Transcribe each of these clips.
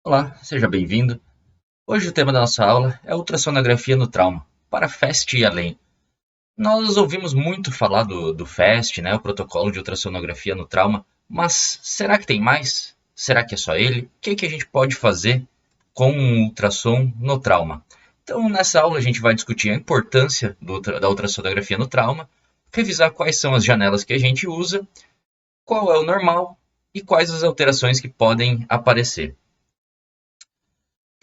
Olá, seja bem-vindo. Hoje o tema da nossa aula é ultrassonografia no trauma, para FAST e além. Nós ouvimos muito falar do FAST, né, o protocolo de ultrassonografia no trauma, mas será que tem mais? Será que é só ele? O que a gente pode fazer com um ultrassom no trauma? Então, nessa aula a gente vai discutir a importância da ultrassonografia no trauma, revisar quais são as janelas que a gente usa, qual é o normal e quais as alterações que podem aparecer.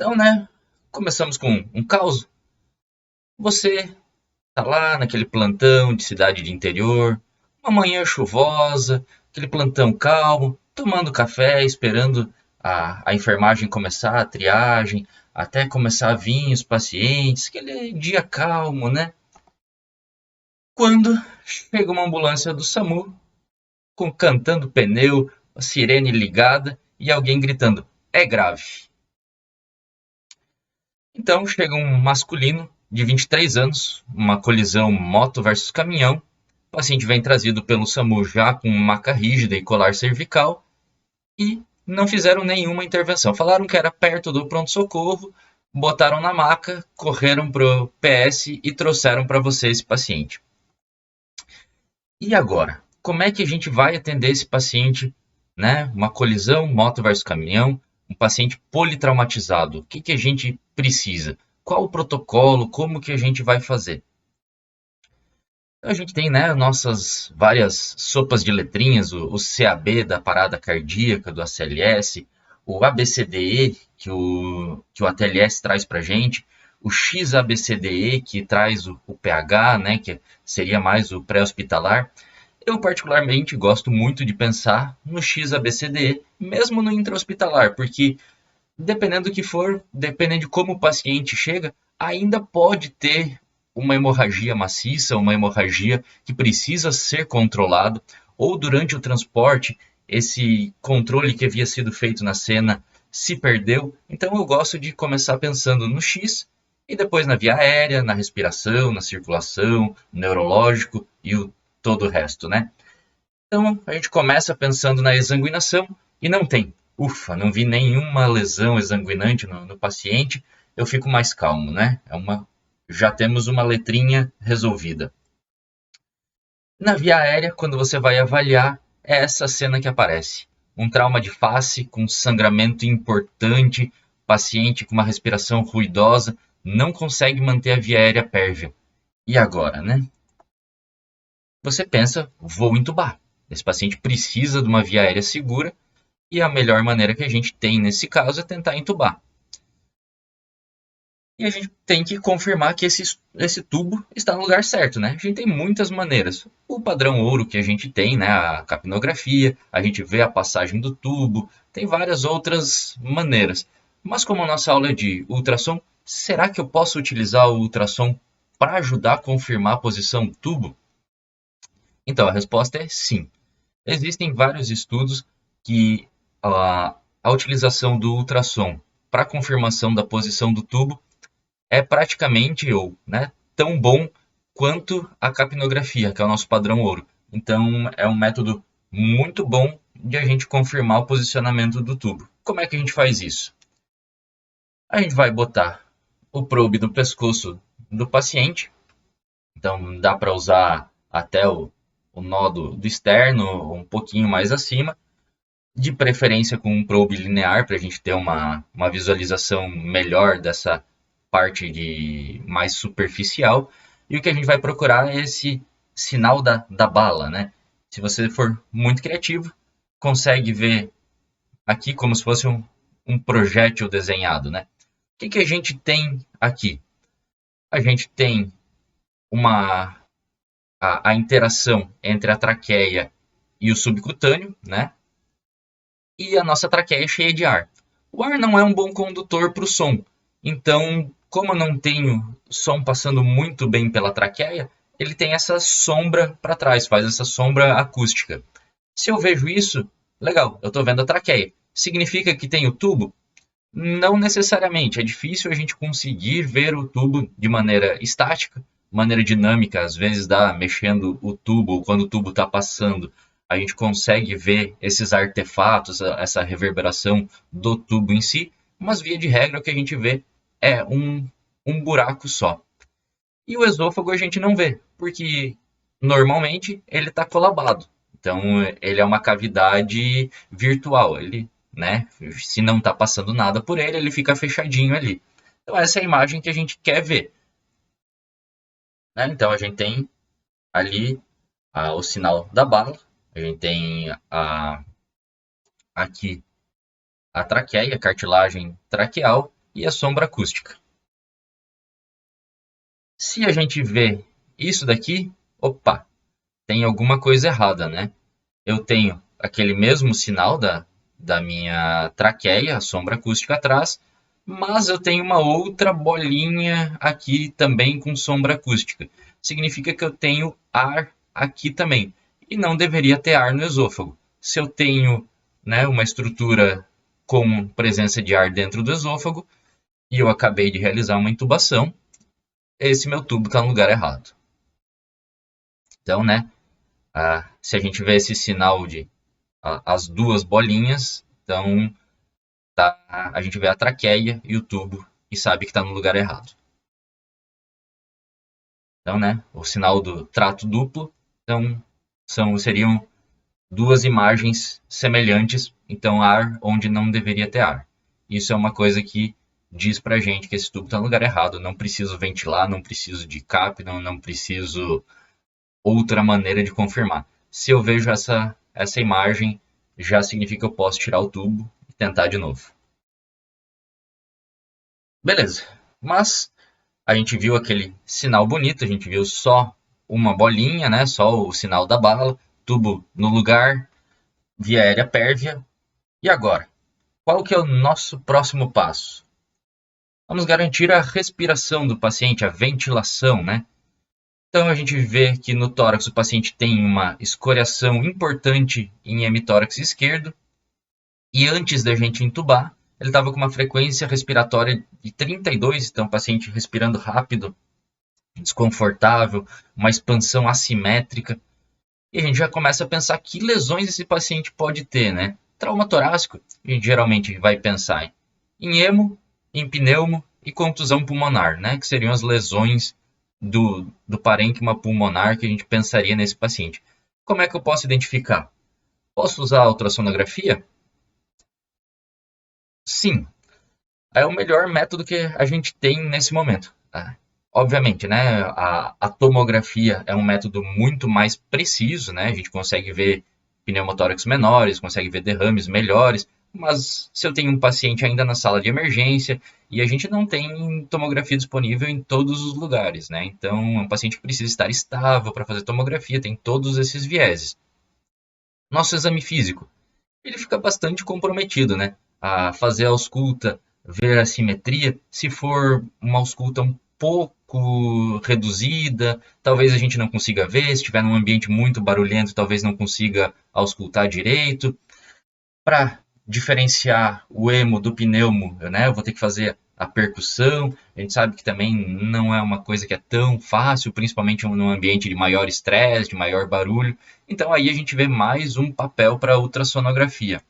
Então, né, começamos com um caos. Você tá lá naquele plantão de cidade de interior, uma manhã chuvosa, aquele plantão calmo, tomando café, esperando a enfermagem começar a triagem, até começar a vir os pacientes, aquele dia calmo, né? Quando chega uma ambulância do SAMU, com cantando pneu, a sirene ligada e alguém gritando: é grave. Então chega um masculino de 23 anos, uma colisão moto versus caminhão. O paciente vem trazido pelo SAMU já com maca rígida e colar cervical e não fizeram nenhuma intervenção. Falaram que era perto do pronto-socorro, botaram na maca, correram para o PS e trouxeram para você esse paciente. E agora? Como é que a gente vai atender esse paciente, né? Uma colisão, moto versus caminhão, um paciente politraumatizado. O que a gente precisa? Qual o protocolo? Como que a gente vai fazer? Então, a gente tem, né, nossas várias sopas de letrinhas, o CAB da parada cardíaca, do ACLS, o ABCDE que o ATLS traz para a gente, o XABCDE que traz o PH, né, que seria mais o pré-hospitalar. Eu particularmente gosto muito de pensar no XABCDE, mesmo no intra-hospitalar, porque dependendo do que for, dependendo de como o paciente chega, ainda pode ter uma hemorragia maciça, uma hemorragia que precisa ser controlado, ou durante o transporte, esse controle que havia sido feito na cena se perdeu. Então eu gosto de começar pensando no X e depois na via aérea, na respiração, na circulação, neurológico e todo o resto, né? Então a gente começa pensando na exsanguinação e não tem. Ufa, não vi nenhuma lesão exsanguinante no paciente, eu fico mais calmo, né? Já temos uma letrinha resolvida. Na via aérea, quando você vai avaliar, é essa cena que aparece. Um trauma de face com sangramento importante, paciente com uma respiração ruidosa, não consegue manter a via aérea pérvia. E agora, né? Você pensa, vou entubar. Esse paciente precisa de uma via aérea segura e a melhor maneira que a gente tem nesse caso é tentar entubar. E a gente tem que confirmar que esse tubo está no lugar certo, né? A gente tem muitas maneiras. O padrão ouro que a gente tem, né? A capnografia, a gente vê a passagem do tubo, tem várias outras maneiras. Mas como a nossa aula é de ultrassom, será que eu posso utilizar o ultrassom para ajudar a confirmar a posição do tubo? Então, a resposta é sim. Existem vários estudos que a utilização do ultrassom para confirmação da posição do tubo é praticamente ou, né, tão bom quanto a capnografia, que é o nosso padrão ouro. Então, é um método muito bom de a gente confirmar o posicionamento do tubo. Como é que a gente faz isso? A gente vai botar o probe no pescoço do paciente. Então, dá para usar até o nó do externo, um pouquinho mais acima, de preferência com um probe linear, para a gente ter uma visualização melhor dessa parte mais superficial. E o que a gente vai procurar é esse sinal da bala, né? Se você for muito criativo, consegue ver aqui como se fosse um projétil desenhado, né? O que a gente tem aqui? A gente tem uma, a interação entre a traqueia e o subcutâneo, né? E a nossa traqueia é cheia de ar. O ar não é um bom condutor para o som, então, como eu não tenho som passando muito bem pela traqueia, ele tem essa sombra para trás, faz essa sombra acústica. Se eu vejo isso, legal, eu estou vendo a traqueia. Significa que tem o tubo? Não necessariamente, é difícil a gente conseguir ver o tubo de maneira estática, maneira dinâmica, às vezes dá mexendo o tubo, quando o tubo está passando, a gente consegue ver esses artefatos, essa reverberação do tubo em si, mas via de regra o que a gente vê é um buraco só. E o esôfago a gente não vê, porque normalmente ele está colabado. Então ele é uma cavidade virtual. Ele, né, se não está passando nada por ele, ele fica fechadinho ali. Então essa é a imagem que a gente quer ver. Né? Então a gente tem ali o sinal da bala, a gente tem aqui a traqueia, a cartilagem traqueal e a sombra acústica. Se a gente vê isso daqui, opa, tem alguma coisa errada, né? Eu tenho aquele mesmo sinal da minha traqueia, a sombra acústica atrás, mas eu tenho uma outra bolinha aqui também com sombra acústica. Significa que eu tenho ar aqui também. E não deveria ter ar no esôfago. Se eu tenho, né, uma estrutura com presença de ar dentro do esôfago e eu acabei de realizar uma intubação, esse meu tubo está no lugar errado. Então, né, se a gente vê esse sinal de as duas bolinhas, então a gente vê a traqueia e o tubo e sabe que está no lugar errado. Então, né, o sinal do trato duplo, então seriam duas imagens semelhantes, então ar onde não deveria ter ar. Isso é uma coisa que diz pra gente que esse tubo está no lugar errado, não preciso ventilar, não preciso de cap, não preciso outra maneira de confirmar. Se eu vejo essa imagem, já significa que eu posso tirar o tubo e tentar de novo. Beleza, mas a gente viu aquele sinal bonito, a gente viu só uma bolinha, né? Só o sinal da bala, tubo no lugar, via aérea pérvia. E agora? Qual que é o nosso próximo passo? Vamos garantir a respiração do paciente, a ventilação, né? Então a gente vê que no tórax o paciente tem uma escoriação importante em hemitórax esquerdo e antes da gente entubar, ele estava com uma frequência respiratória de 32, então o paciente respirando rápido, desconfortável, uma expansão assimétrica. E a gente já começa a pensar que lesões esse paciente pode ter, né? Trauma torácico, a gente geralmente vai pensar em hemo, em pneumo e contusão pulmonar, né? Que seriam as lesões do parênquima pulmonar que a gente pensaria nesse paciente. Como é que eu posso identificar? Posso usar a ultrassonografia? Sim, é o melhor método que a gente tem nesse momento. Obviamente, né, a tomografia é um método muito mais preciso, né? A gente consegue ver pneumotórax menores, consegue ver derrames melhores, mas se eu tenho um paciente ainda na sala de emergência e a gente não tem tomografia disponível em todos os lugares, né? Então, um paciente precisa estar estável para fazer tomografia, tem todos esses vieses. Nosso exame físico, ele fica bastante comprometido, né? A fazer a ausculta, ver a simetria. Se for uma ausculta um pouco reduzida, talvez a gente não consiga ver. Se estiver num ambiente muito barulhento, talvez não consiga auscultar direito. Para diferenciar o hemo do pneumo, né? Eu vou ter que fazer a percussão. A gente sabe que também não é uma coisa que é tão fácil, principalmente num ambiente de maior estresse, de maior barulho. Então aí a gente vê mais um papel para a ultrassonografia.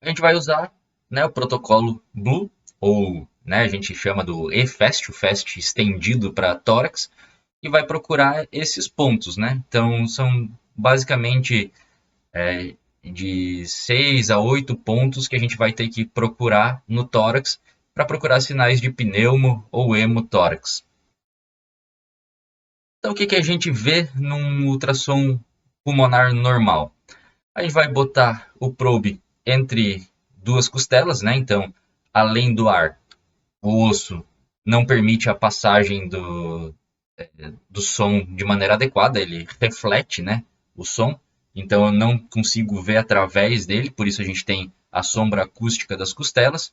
A gente vai usar, né, o protocolo Blue, ou, né, a gente chama do EFAST, o FAST estendido para tórax, e vai procurar esses pontos, né? Então são basicamente de 6 a 8 pontos que a gente vai ter que procurar no tórax para procurar sinais de pneumo ou hemotórax. Então, o que a gente vê num ultrassom pulmonar normal? A gente vai botar o probe entre duas costelas, né? Então, além do ar, o osso não permite a passagem do som de maneira adequada, ele reflete, né, o som, então eu não consigo ver através dele, por isso a gente tem a sombra acústica das costelas,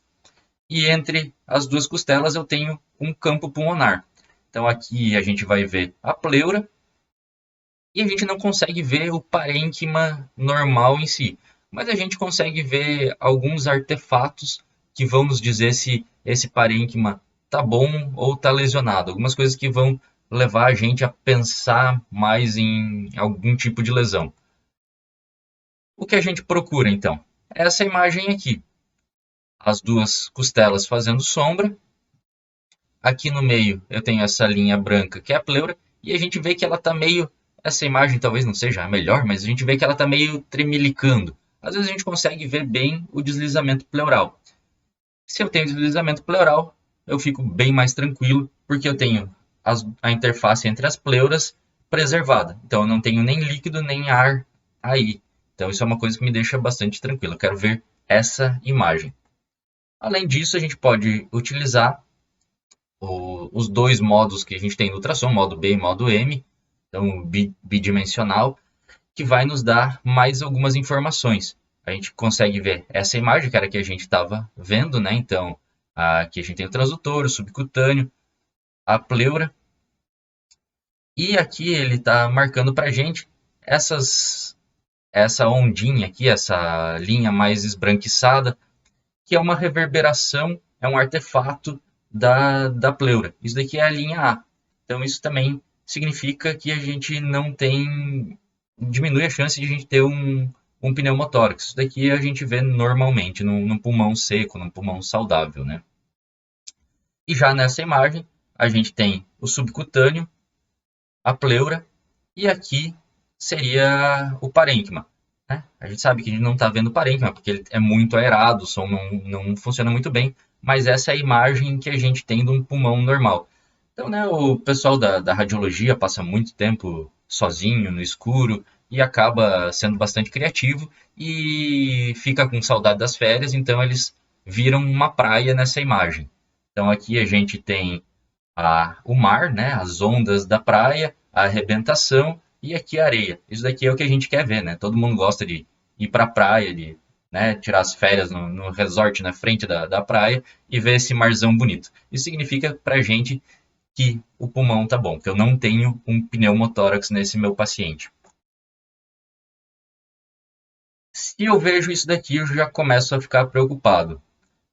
e entre as duas costelas eu tenho um campo pulmonar. Então aqui a gente vai ver a pleura e a gente não consegue ver o parênquima normal em si, mas a gente consegue ver alguns artefatos que vão nos dizer se esse parênquima tá bom ou tá lesionado. Algumas coisas que vão levar a gente a pensar mais em algum tipo de lesão. O que a gente procura então? Essa imagem aqui. as duas costelas fazendo sombra. Aqui no meio eu tenho essa linha branca que é a pleura, e a gente vê que ela está meio. Essa imagem talvez não seja a melhor, mas a gente vê que ela está meio tremilicando. Às vezes a gente consegue ver bem o deslizamento pleural. Se eu tenho deslizamento pleural, eu fico bem mais tranquilo, porque eu tenho a interface entre as pleuras preservada. Então eu não tenho nem líquido nem ar aí. Então isso é uma coisa que me deixa bastante tranquilo. Eu quero ver essa imagem. Além disso, a gente pode utilizar os dois modos que a gente tem no ultrassom, modo B e modo M, então bidimensional, que vai nos dar mais algumas informações. A gente consegue ver essa imagem, que era a que a gente estava vendo, né? Então, aqui a gente tem o transdutor, o subcutâneo, a pleura, e aqui ele está marcando para a gente essa ondinha aqui, essa linha mais esbranquiçada, que é uma reverberação, é um artefato da pleura. Isso daqui é a linha A. Então isso também significa que a gente não tem... diminui a chance de a gente ter um pneumotórax. Isso daqui a gente vê normalmente num pulmão seco, num pulmão saudável, né? E já nessa imagem, a gente tem o subcutâneo, a pleura, e aqui seria o parênquima. Né? A gente sabe que a gente não está vendo o parênquima, porque ele é muito aerado, o som não funciona muito bem, mas essa é a imagem que a gente tem de um pulmão normal. Então, né, o pessoal da radiologia passa muito tempo sozinho, no escuro, e acaba sendo bastante criativo e fica com saudade das férias, então eles viram uma praia nessa imagem. Então aqui a gente tem o mar, né, as ondas da praia, a arrebentação e aqui a areia. Isso daqui é o que a gente quer ver, né? Todo mundo gosta de ir para a praia, de, né, tirar as férias no resort na frente da praia e ver esse marzão bonito. Isso significa para a gente que o pulmão tá bom, que eu não tenho um pneumotórax nesse meu paciente. Se eu vejo isso daqui, eu já começo a ficar preocupado.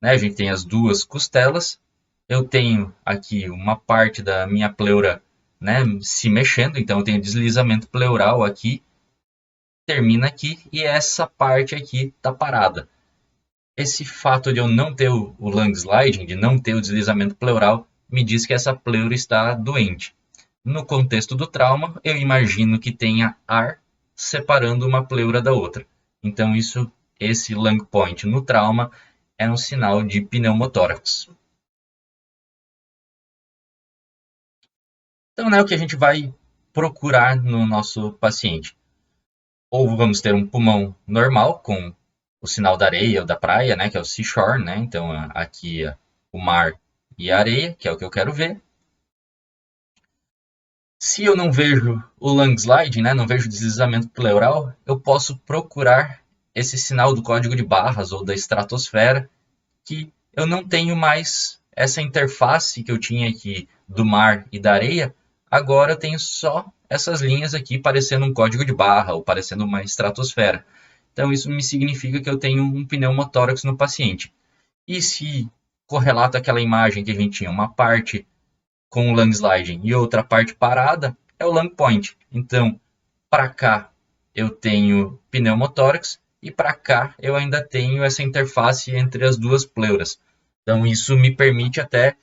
Né? A gente tem as duas costelas, eu tenho aqui uma parte da minha pleura, né, se mexendo, então eu tenho deslizamento pleural aqui, termina aqui e essa parte aqui está parada. Esse fato de eu não ter o lung sliding, de não ter o deslizamento pleural, me diz que essa pleura está doente. No contexto do trauma, eu imagino que tenha ar separando uma pleura da outra. Então esse lung point no trauma é um sinal de pneumotórax. Então, né, o que a gente vai procurar no nosso paciente? Ou vamos ter um pulmão normal, com o sinal da areia ou da praia, né, que é o seashore, né? Então, aqui o mar e a areia, que é o que eu quero ver. Se eu não vejo o lung slide, né, não vejo deslizamento pleural, eu posso procurar esse sinal do código de barras ou da estratosfera, que eu não tenho mais essa interface que eu tinha aqui do mar e da areia. Agora eu tenho só essas linhas aqui parecendo um código de barra ou parecendo uma estratosfera. Então isso me significa que eu tenho um pneumotórax no paciente. E se correlato aquela imagem que a gente tinha uma parte com o lung sliding e outra parte parada, é o lung point. Então, para cá eu tenho pneumotórax e para cá eu ainda tenho essa interface entre as duas pleuras. Então, isso me permite até,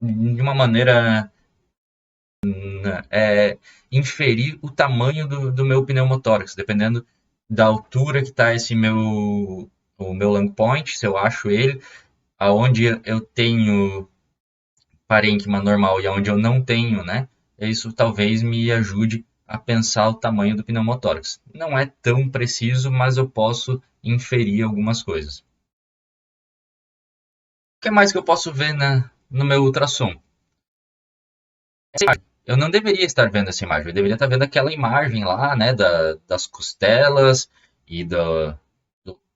de uma maneira, inferir o tamanho do meu pneumotórax, dependendo da altura que está o meu lung point, se eu acho ele, aonde eu tenho parênquima normal e onde eu não tenho, né? Isso talvez me ajude a pensar o tamanho do pneumotórax. Não é tão preciso, mas eu posso inferir algumas coisas. O que mais que eu posso ver no meu ultrassom? Eu não deveria estar vendo essa imagem, eu deveria estar vendo aquela imagem lá, né, das costelas e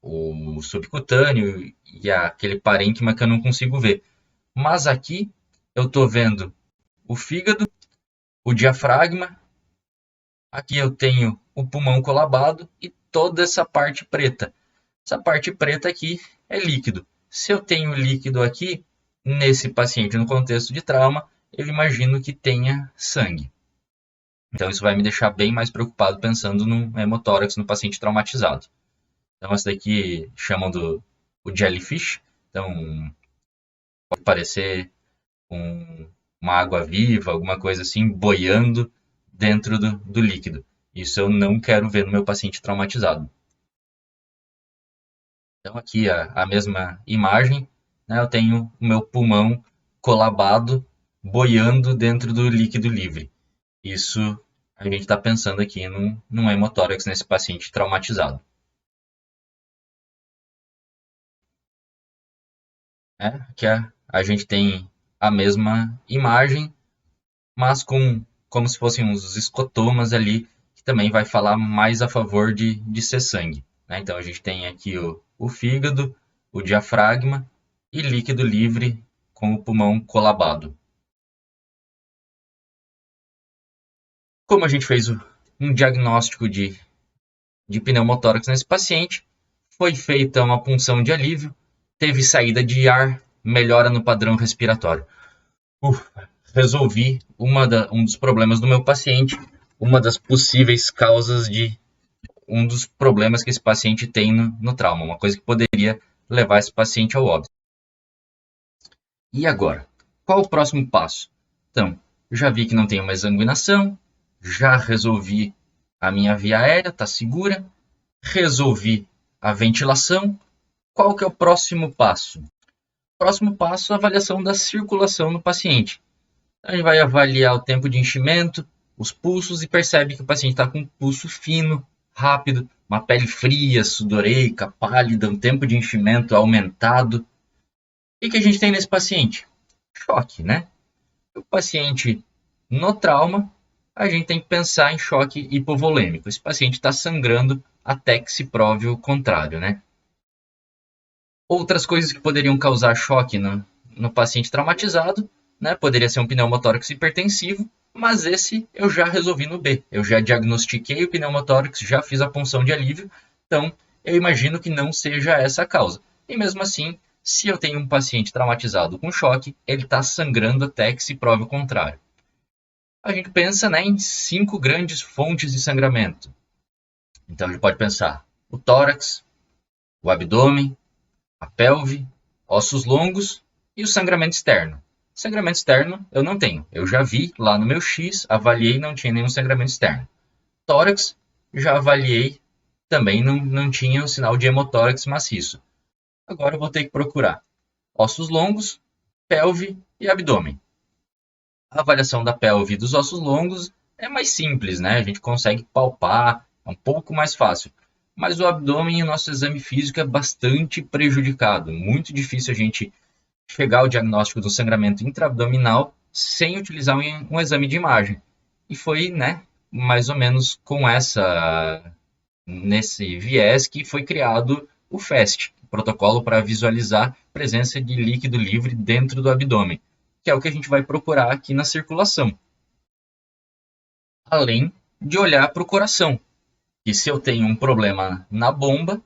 o subcutâneo e aquele parênquima que eu não consigo ver. Mas aqui eu estou vendo o fígado, o diafragma, aqui eu tenho o pulmão colabado e toda essa parte preta. Essa parte preta aqui é líquido. Se eu tenho líquido aqui, nesse paciente no contexto de trauma, eu imagino que tenha sangue. Então isso vai me deixar bem mais preocupado pensando no hemotórax no paciente traumatizado. Então essa daqui chamam o jellyfish, Então, pode parecer uma água viva, alguma coisa assim, boiando dentro do líquido. Isso eu não quero ver no meu paciente traumatizado. Então, aqui a mesma imagem, né, eu tenho o meu pulmão colabado, boiando dentro do líquido livre. Isso a gente está pensando aqui num hemotórax nesse paciente traumatizado. Né? Aqui a gente tem a mesma imagem, mas como se fossem uns escotomas ali, que também vai falar mais a favor de ser sangue. Né? Então a gente tem aqui o fígado, o diafragma e líquido livre com o pulmão colabado. Como a gente fez um diagnóstico de pneumotórax nesse paciente, foi feita uma punção de alívio, teve saída de ar, melhora no padrão respiratório. Resolvi um dos problemas do meu paciente, uma das possíveis causas de um dos problemas que esse paciente tem no trauma, uma coisa que poderia levar esse paciente ao óbito. E agora? Qual o próximo passo? Então, já vi que não tem uma exsanguinação, já resolvi a minha via aérea, está segura, resolvi a ventilação. Qual que é o próximo passo? O próximo passo é a avaliação da circulação no paciente. A gente vai avaliar o tempo de enchimento, os pulsos e percebe que o paciente está com um pulso fino, rápido, uma pele fria, sudoreica, pálida, um tempo de enchimento aumentado. O que a gente tem nesse paciente? Choque, né? O paciente no trauma, a gente tem que pensar em choque hipovolêmico. Esse paciente está sangrando até que se prove o contrário, né? Outras coisas que poderiam causar choque no paciente traumatizado, né? Poderia ser um pneumotórax hipertensivo, mas esse eu já resolvi no B. Eu já diagnostiquei o pneumotórax, já fiz a punção de alívio, então eu imagino que não seja essa a causa. E mesmo assim, se eu tenho um paciente traumatizado com choque, ele está sangrando até que se prove o contrário. A gente pensa, né, em 5 grandes fontes de sangramento. Então a gente pode pensar o tórax, o abdômen, a pelve, ossos longos e o sangramento externo. Sangramento externo eu não tenho. Eu já vi lá no meu X, avaliei, não tinha nenhum sangramento externo. Tórax, já avaliei, também não tinha um sinal de hemotórax maciço. Agora eu vou ter que procurar ossos longos, pelve e abdômen. A avaliação da pelve e dos ossos longos é mais simples, né? A gente consegue palpar, é um pouco mais fácil. Mas o abdômen, o nosso exame físico é bastante prejudicado. Muito difícil a gente chegar ao diagnóstico do sangramento intraabdominal sem utilizar um exame de imagem. E foi, né, mais ou menos nesse viés que foi criado o FAST, protocolo para visualizar presença de líquido livre dentro do abdômen, que é o que a gente vai procurar aqui na circulação. Além de olhar para o coração, que se eu tenho um problema na bomba,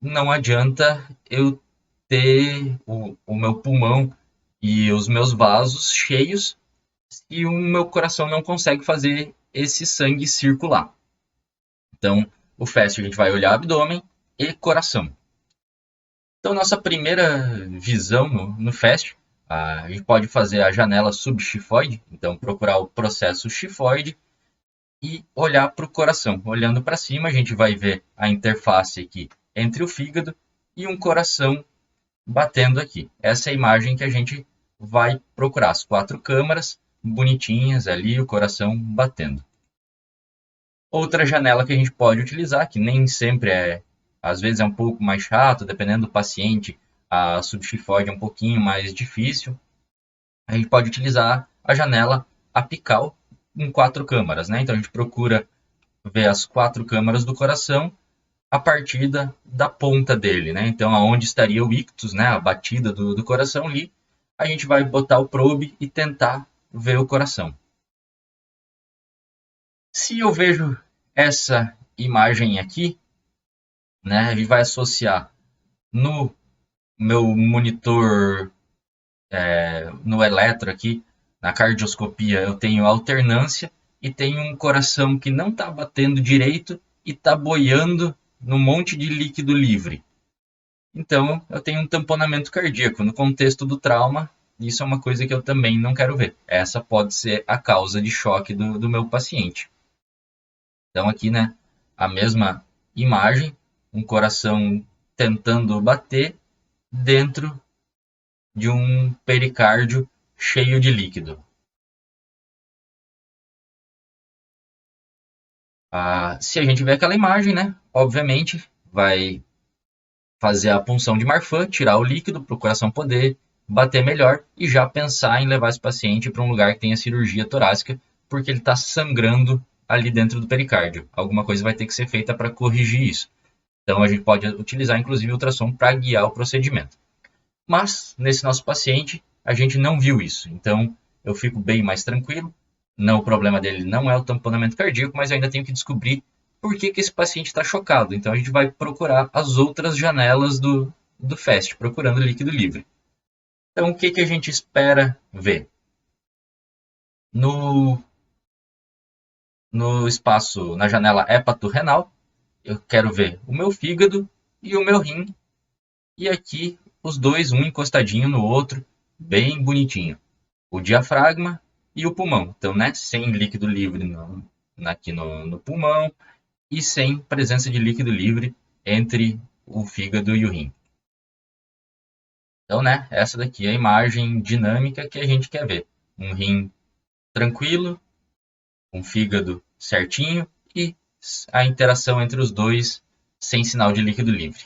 não adianta eu ter o meu pulmão e os meus vasos cheios se o meu coração não consegue fazer esse sangue circular. Então, o FAST a gente vai olhar abdômen e coração. Então, nossa primeira visão no FAST, a gente pode fazer a janela subxifoide, então procurar o processo xifoide e olhar para o coração. Olhando para cima, a gente vai ver a interface aqui entre o fígado e um coração batendo aqui. Essa é a imagem que a gente vai procurar. As 4 câmaras bonitinhas ali, o coração batendo. Outra janela que a gente pode utilizar, que nem sempre às vezes é um pouco mais chato, dependendo do paciente, a subxifoide é um pouquinho mais difícil. A gente pode utilizar a janela apical em 4 câmaras, né? Então a gente procura ver as 4 câmaras do coração a partir da ponta dele, né? Então aonde estaria o ictus, né? A batida do coração ali, a gente vai botar o probe e tentar ver o coração. Se eu vejo essa imagem aqui, né, a gente vai associar no meu monitor, no eletro aqui, na cardioscopia, eu tenho alternância e tenho um coração que não está batendo direito e está boiando num monte de líquido livre. Então, eu tenho um tamponamento cardíaco. No contexto do trauma, isso é uma coisa que eu também não quero ver. Essa pode ser a causa de choque do meu paciente. Então, aqui, né, a mesma imagem, um coração tentando bater dentro de um pericárdio cheio de líquido. Se a gente vê aquela imagem, né, obviamente vai fazer a punção de Marfan, tirar o líquido para o coração poder bater melhor e já pensar em levar esse paciente para um lugar que tenha cirurgia torácica, porque ele está sangrando ali dentro do pericárdio. Alguma coisa vai ter que ser feita para corrigir isso. Então a gente pode utilizar inclusive o ultrassom para guiar o procedimento. Mas nesse nosso paciente a gente não viu isso, então eu fico bem mais tranquilo. Não, o problema dele não é o tamponamento cardíaco, mas eu ainda tenho que descobrir por que esse paciente está chocado. Então a gente vai procurar as outras janelas do FAST, procurando líquido livre. Então o que a gente espera ver? No, no espaço, na janela hepato-renal, eu quero ver o meu fígado e o meu rim, e aqui os dois, um encostadinho no outro, bem bonitinho. O diafragma e o pulmão. Então, né, sem líquido livre aqui no pulmão, e sem presença de líquido livre entre o fígado e o rim. Então, né, essa daqui é a imagem dinâmica que a gente quer ver. Um rim tranquilo, um fígado certinho e a interação entre os dois sem sinal de líquido livre.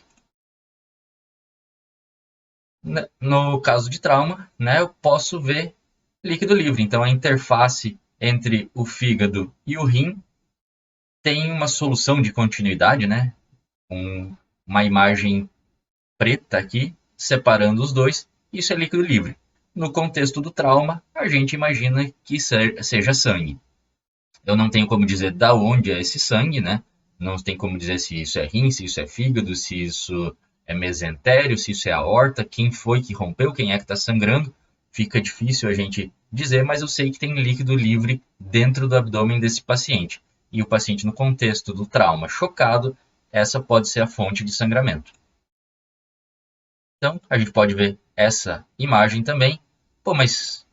No caso de trauma, né, eu posso ver líquido livre. Então, a interface entre o fígado e o rim tem uma solução de continuidade, né? Uma imagem preta aqui, separando os dois, isso é líquido livre. No contexto do trauma, a gente imagina que seja sangue. Eu não tenho como dizer da onde é esse sangue, né? Não tem como dizer se isso é rim, se isso é fígado, se isso é mesentério, se isso é aorta, quem foi que rompeu, quem é que está sangrando. Fica difícil a gente dizer, mas eu sei que tem líquido livre dentro do abdômen desse paciente. E o paciente, no contexto do trauma chocado, essa pode ser a fonte de sangramento. Então, a gente pode ver essa imagem também. Pô, mas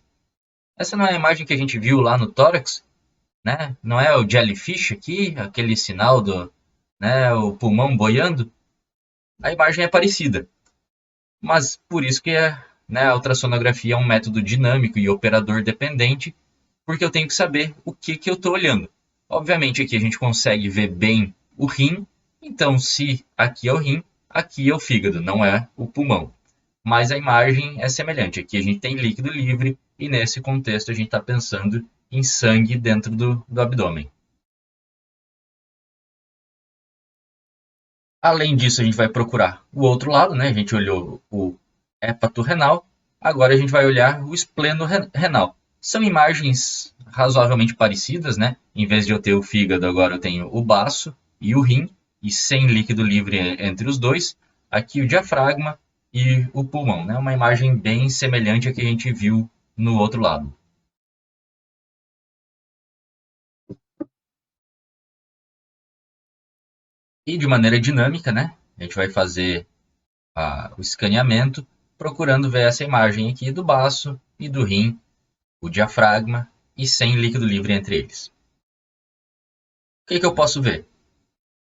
essa não é a imagem que a gente viu lá no tórax, né? Não é o jellyfish aqui, aquele sinal do, né, o pulmão boiando? A imagem é parecida. Mas por isso que né, a ultrassonografia é um método dinâmico e operador dependente, porque eu tenho que saber o que eu estou olhando. Obviamente aqui a gente consegue ver bem o rim, então se aqui é o rim, aqui é o fígado, não é o pulmão. Mas a imagem é semelhante. Aqui a gente tem líquido livre e nesse contexto a gente está pensando em sangue dentro do abdômen. Além disso, a gente vai procurar o outro lado, né? A gente olhou o hépato renal, agora a gente vai olhar o espleno renal. São imagens razoavelmente parecidas, né? Em vez de eu ter o fígado, agora eu tenho o baço e o rim, e sem líquido livre entre os dois. Aqui o diafragma e o pulmão, né? Uma imagem bem semelhante à que a gente viu no outro lado. E de maneira dinâmica, né? A gente vai fazer o escaneamento, procurando ver essa imagem aqui do baço e do rim, o diafragma e sem líquido livre entre eles. O que eu posso ver?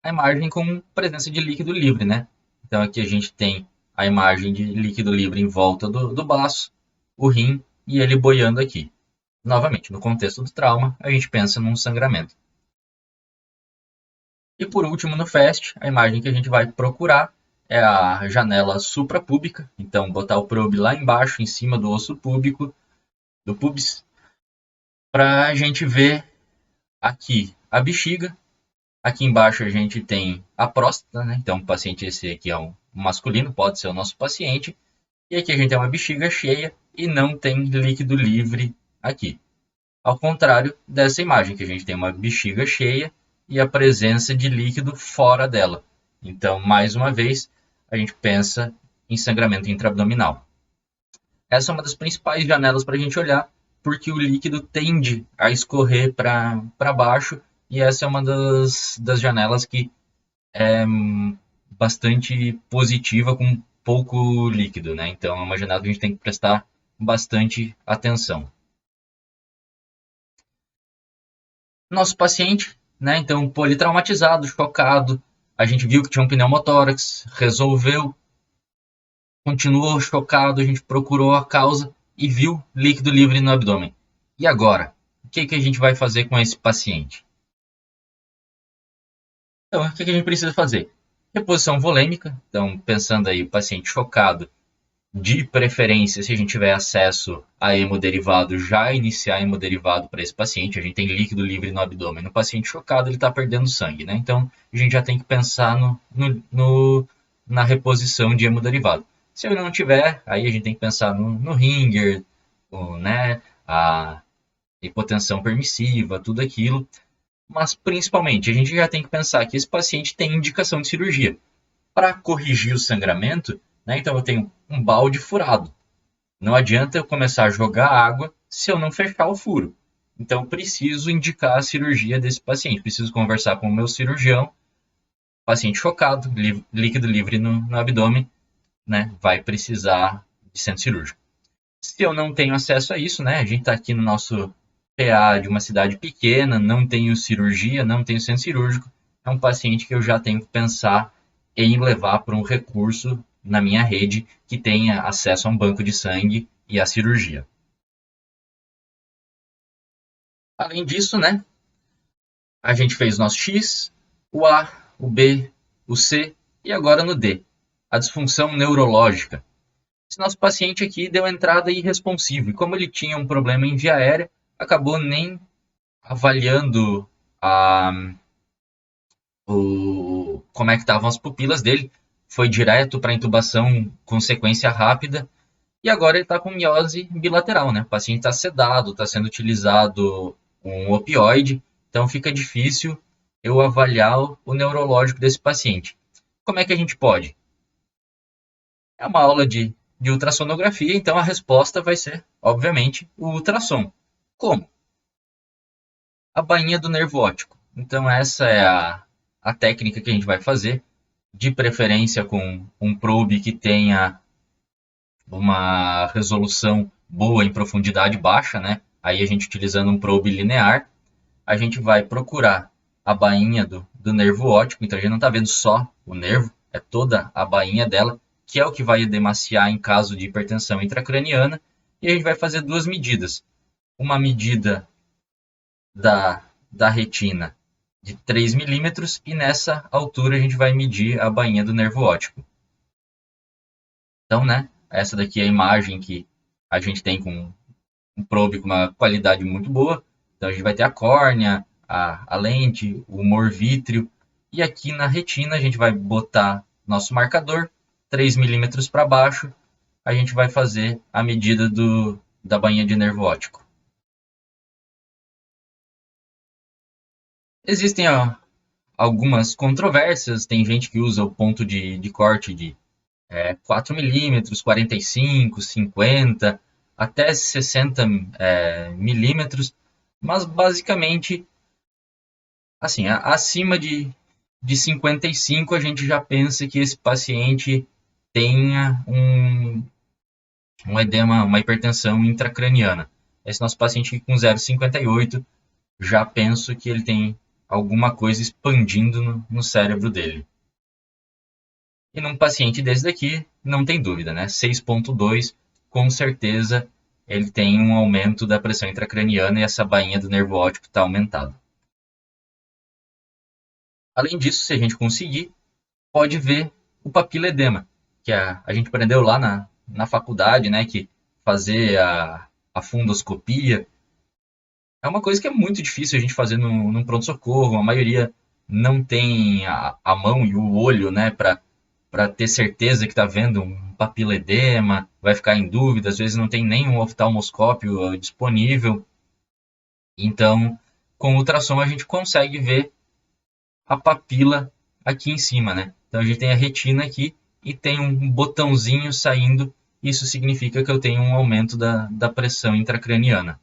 A imagem com presença de líquido livre, né? Então aqui a gente tem a imagem de líquido livre em volta do baço, o rim e ele boiando aqui. Novamente, no contexto do trauma, a gente pensa num sangramento. E por último, no FAST, a imagem que a gente vai procurar é a janela suprapúbica. Então, botar o probe lá embaixo, em cima do osso púbico, do pubis, para a gente ver aqui a bexiga. Aqui embaixo a gente tem a próstata, né? Então, o paciente esse aqui é um masculino, pode ser o nosso paciente. E aqui a gente tem uma bexiga cheia e não tem líquido livre aqui. Ao contrário dessa imagem, que a gente tem uma bexiga cheia e a presença de líquido fora dela. Então, mais uma vez, a gente pensa em sangramento intraabdominal. Essa é uma das principais janelas para a gente olhar, porque o líquido tende a escorrer para baixo, e essa é uma das janelas que é bastante positiva, com pouco líquido, né? Então é uma janela que a gente tem que prestar bastante atenção. Nosso paciente, né? Então, politraumatizado, chocado, a gente viu que tinha um pneumotórax, resolveu, continuou chocado, a gente procurou a causa e viu líquido livre no abdômen. E agora? O que que a gente vai fazer com esse paciente? Então, o que que a gente precisa fazer? Reposição volêmica. Então, pensando aí, paciente chocado, de preferência, se a gente tiver acesso a hemoderivado, já iniciar hemoderivado para esse paciente. A gente tem líquido livre no abdômen. No paciente chocado, ele está perdendo sangue, né? Então, a gente já tem que pensar na reposição de hemoderivado. Se ele não tiver, aí a gente tem que pensar no Ringer, né? A hipotensão permissiva, tudo aquilo. Mas, principalmente, a gente já tem que pensar que esse paciente tem indicação de cirurgia. Para corrigir o sangramento, né, então eu tenho um balde furado. Não adianta eu começar a jogar água se eu não fechar o furo. Então eu preciso indicar a cirurgia desse paciente. Preciso conversar com o meu cirurgião. Paciente chocado, líquido livre no abdômen, né, vai precisar de centro cirúrgico. Se eu não tenho acesso a isso, né, a gente está aqui no nosso PA de uma cidade pequena, não tenho cirurgia, não tenho centro cirúrgico, é um paciente que eu já tenho que pensar em levar para um recurso na minha rede que tenha acesso a um banco de sangue e a cirurgia. Além disso, né, a gente fez o nosso X, o A, o B, o C e agora no D, a disfunção neurológica. Esse nosso paciente aqui deu entrada irresponsiva e como ele tinha um problema em via aérea, acabou nem avaliando como é que estavam as pupilas dele, foi direto para intubação com sequência rápida e agora ele está com miose bilateral, né? O paciente está sedado, está sendo utilizado um opioide, então fica difícil eu avaliar o neurológico desse paciente. Como é que a gente pode? É uma aula de ultrassonografia, então a resposta vai ser, obviamente, o ultrassom. Como? A bainha do nervo óptico. Então essa é a técnica que a gente vai fazer, de preferência com um probe que tenha uma resolução boa em profundidade baixa, né? Aí a gente utilizando um probe linear, a gente vai procurar a bainha do nervo óptico, então a gente não está vendo só o nervo, é toda a bainha dela, que é o que vai edemaciar em caso de hipertensão intracraniana, e a gente vai fazer duas medidas. Uma medida da retina de 3 milímetros e nessa altura a gente vai medir a bainha do nervo óptico. Então, né, essa daqui é a imagem que a gente tem com um probe com uma qualidade muito boa. Então a gente vai ter a córnea, a lente, o humor vítreo. E aqui na retina a gente vai botar nosso marcador, 3 milímetros para baixo, a gente vai fazer a medida da bainha de nervo óptico. Existem algumas controvérsias, tem gente que usa o ponto de corte de 4 milímetros, 45, 50, até 60 milímetros, mas basicamente, assim, acima de 55 a gente já pensa que esse paciente tenha um edema, uma hipertensão intracraniana. Esse nosso paciente com 0,58, já penso que ele tem alguma coisa expandindo no cérebro dele. E num paciente desse daqui, não tem dúvida, né? 6,2, com certeza ele tem um aumento da pressão intracraniana e essa bainha do nervo óptico está aumentada. Além disso, se a gente conseguir, pode ver o papiledema, que a gente aprendeu lá na faculdade, né? Que fazer a fundoscopia é uma coisa que é muito difícil a gente fazer num pronto-socorro. A maioria não tem a mão e o olho, né, para ter certeza que está vendo um papiledema, vai ficar em dúvida, às vezes não tem nem um oftalmoscópio disponível. Então, com o ultrassom a gente consegue ver a papila aqui em cima, né? Então a gente tem a retina aqui e tem um botãozinho saindo, isso significa que eu tenho um aumento da pressão intracraniana.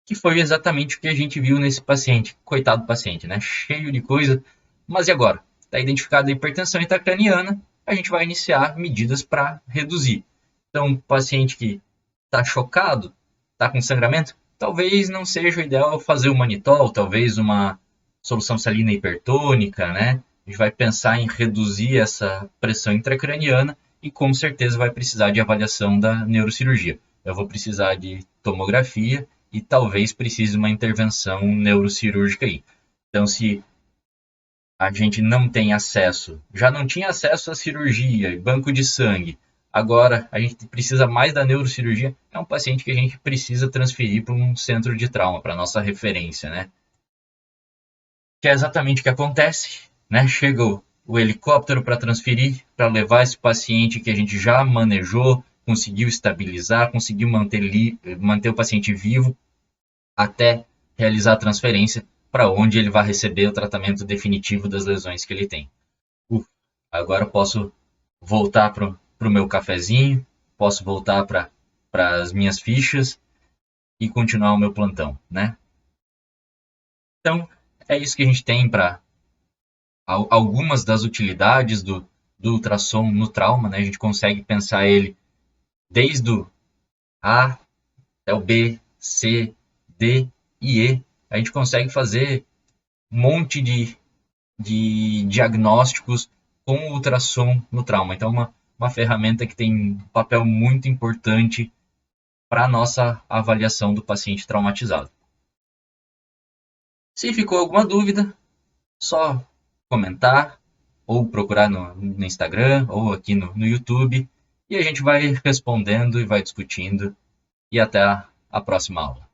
Que foi exatamente o que a gente viu nesse paciente. Coitado do paciente, né? Cheio de coisa. Mas e agora? Está identificada a hipertensão intracraniana. a gente vai iniciar medidas para reduzir. Então, o paciente que está chocado, está com sangramento, talvez não seja o ideal fazer o manitol, talvez uma solução salina hipertônica, né? A gente vai pensar em reduzir essa pressão intracraniana e com certeza vai precisar de avaliação da neurocirurgia. Eu vou precisar de tomografia e talvez precise de uma intervenção neurocirúrgica aí. Então, se a gente não tem acesso, já não tinha acesso à cirurgia e banco de sangue, agora a gente precisa mais da neurocirurgia, é um paciente que a gente precisa transferir para um centro de trauma, para nossa referência, né? Que é exatamente o que acontece, né? Chega o helicóptero para transferir, para levar esse paciente que a gente já manejou, conseguiu estabilizar, conseguiu manter o paciente vivo até realizar a transferência para onde ele vai receber o tratamento definitivo das lesões que ele tem. Agora eu posso voltar para o meu cafezinho, posso voltar para as minhas fichas e continuar o meu plantão, né? Então, é isso que a gente tem para algumas das utilidades do ultrassom no trauma, né? A gente consegue pensar ele desde o A até o B, C, D e E. A gente consegue fazer um monte de diagnósticos com o ultrassom no trauma. Então, uma ferramenta que tem um papel muito importante para a nossa avaliação do paciente traumatizado. Se ficou alguma dúvida, só comentar ou procurar no Instagram ou aqui no YouTube e a gente vai respondendo e vai discutindo. E até a próxima aula.